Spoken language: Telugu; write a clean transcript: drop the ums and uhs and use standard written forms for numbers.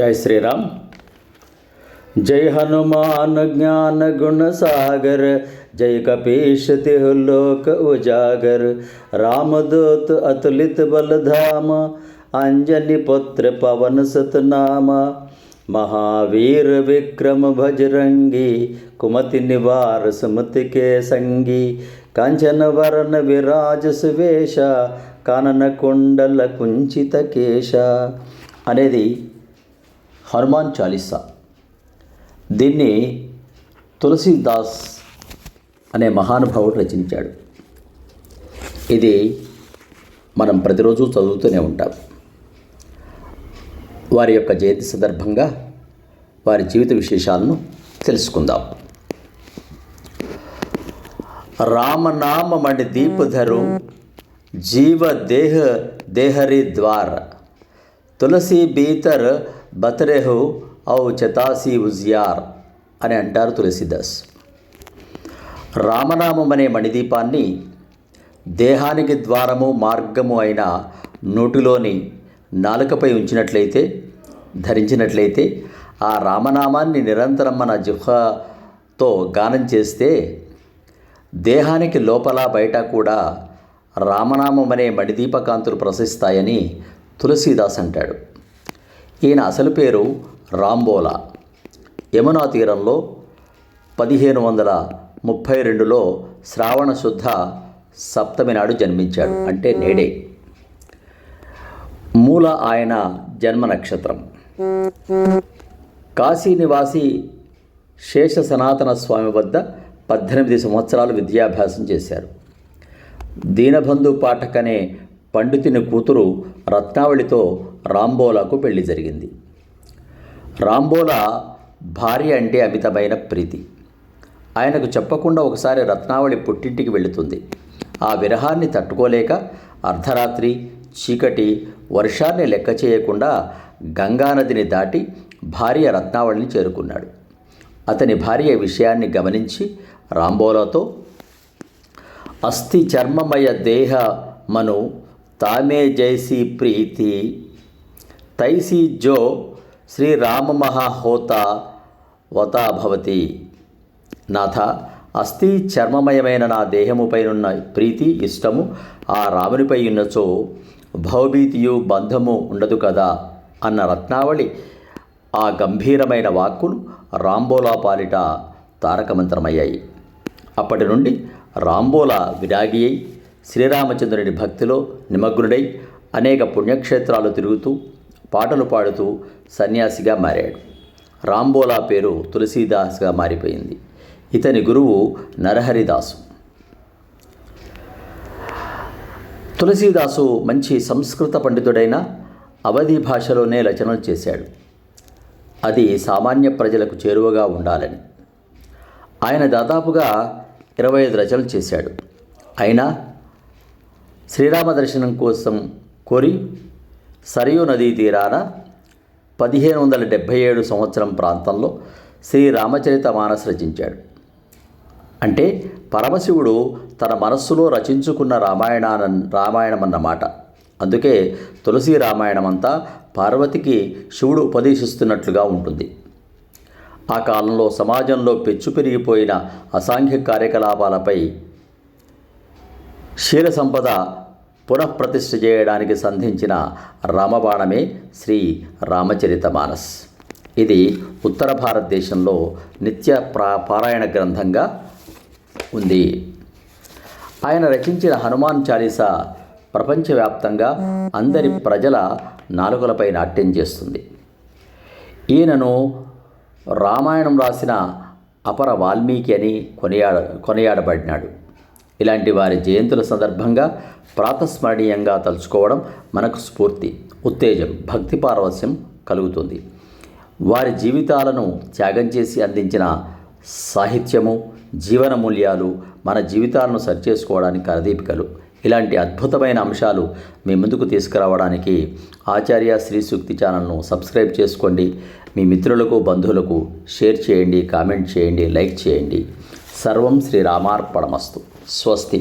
जय श्री राम। जय हनुमान ज्ञान गुण सागर, जय कपीश तिहु लोक उजागर। रामदूत अतुलित बल धाम, अंजनी पुत्र पवन सुत नाम। महावीर विक्रम भजरंगी, कुमति निवार सुमति के संगी। कांचन वरण विराज सुवेश, कानन कुंडल कुंचित केश అనేది హనుమాన్ చాలీసా. దీన్ని తులసీదాస్ అనే మహానుభావుడు రచించాడు. ఇది మనం ప్రతిరోజు చదువుతూనే ఉంటాం. వారి యొక్క జయంతి సందర్భంగా వారి జీవిత విశేషాలను తెలుసుకుందాం. రామనామమణి దీపధరు, జీవ దేహ దేహరి ద్వార। తులసి బీతర్ బతరెహు ఔ చతాసి ఉజియార్ అని అంటారు తులసీదాస్. రామనామం అనే మణిదీపాన్ని దేహానికి ద్వారము మార్గము అయిన నోటిలోని నాలుకపై ఉంచినట్లయితే, ధరించినట్లయితే, ఆ రామనామాన్ని నిరంతరం మన జిహ్వతో గానం చేస్తే దేహానికి లోపల బయట కూడా రామనామం అనే మణిదీపకాంతులు ప్రసరిస్తాయని తులసీదాస్ అంటాడు. ఈయన అసలు పేరు రాంబోలా. యమునా తీరంలో 1532లో శ్రావణ శుద్ధ సప్తమి నాడు జన్మించాడు. అంటే నేడే. మూల ఆయన జన్మ నక్షత్రం. కాశీ నివాసి శేష సనాతన స్వామి వద్ద 18 సంవత్సరాలు విద్యాభ్యాసం చేశారు. దీనబంధు పాఠక్ అనే పండితుని కూతురు రత్నావళితో రాంబోలాకు పెళ్లి జరిగింది. రాంబోలా భార్య అంటే అమితమైన ప్రీతి. ఆయనకు చెప్పకుండా ఒకసారి రత్నావళి పుట్టింటికి వెళుతుంది. ఆ విరహాన్ని తట్టుకోలేక అర్ధరాత్రి, చీకటి, వర్షాన్ని లెక్క చేయకుండా గంగానదిని దాటి భార్య రత్నావళిని చేరుకున్నాడు. అతని భార్య విషయాన్ని గమనించి రాంబోలాతో, అస్థి చర్మమయ దేహ మను తామే జైసి ప్రీతి, తైసి జో శ్రీరామ మహాహోత వతా భవతి. నాథ, అస్థి చర్మమయమైన నా దేహముపైనున్న ప్రీతి, ఇష్టము ఆ రామునిపై ఉన్నచో భవభీతియు బంధము ఉండదు కదా అన్న రత్నావళి ఆ గంభీరమైన వాక్కులు రాంబోలా పాలిట తారకమంత్రమయ్యాయి. అప్పటి నుండి రాంబోలా విరాగి అయి శ్రీరామచంద్రుని భక్తిలో నిమగ్నుడై అనేక పుణ్యక్షేత్రాలు తిరుగుతూ పాటలు పాడుతూ సన్యాసిగా మారాడు. రాంబోలా పేరు తులసీదాస్గా మారిపోయింది. ఇతని గురువు నరహరిదాసు. తులసీదాసు మంచి సంస్కృత పండితుడైన అవధి భాషలోనే రచనలు చేశాడు. అది సామాన్య ప్రజలకు చేరువగా ఉండాలని. ఆయన దాదాపుగా 25 రచనలు చేశాడు. అయినా శ్రీరామ దర్శనం కోసం కోరి సరియు నదీ తీరాన 1577 సంవత్సరం ప్రాంతంలో శ్రీరామచరిత మానస్ రచించాడు. అంటే పరమశివుడు తన మనస్సులో రచించుకున్న రామాయణం అన్నమాట. అందుకే తులసి రామాయణం అంతా పార్వతికి శివుడు ఉపదేశిస్తున్నట్లుగా ఉంటుంది. ఆ కాలంలో సమాజంలో పెచ్చు పెరిగిపోయిన అసాంఘిక కార్యకలాపాలపై శీల సంపద పునఃప్రతిష్ఠ చేయడానికి సంధించిన రామబాణమే శ్రీ రామచరిత మానస్. ఇది ఉత్తర భారతదేశంలో నిత్య పారాయణ గ్రంథంగా ఉంది. ఆయన రచించిన హనుమాన్ చాలీసా ప్రపంచవ్యాప్తంగా అందరి ప్రజల నాలుకలపై నాట్యం చేస్తుంది. ఈయనను రామాయణం రాసిన అపర వాల్మీకి అని కొనియాడబడినాడు. ఇలాంటి వారి జయంతుల సందర్భంగా ప్రాతస్మరణీయంగా తలుచుకోవడం మనకు స్ఫూర్తి, ఉత్తేజం, భక్తి పారవస్యం కలుగుతుంది. వారి జీవితాలను త్యాగం చేసి అందించిన సాహిత్యము, జీవన మూల్యాలు మన జీవితాలను సరిచేసుకోవడానికి కరదీపికలు. ఇలాంటి అద్భుతమైన అంశాలు మీ ముందుకు తీసుకురావడానికి ఆచార్య శ్రీ సూక్తి ఛానల్ను సబ్స్క్రైబ్ చేసుకోండి. మీ మిత్రులకు, బంధువులకు షేర్ చేయండి, కామెంట్ చేయండి, లైక్ చేయండి. సర్వం శ్రీరామార్పణమస్తు. స్వస్తి.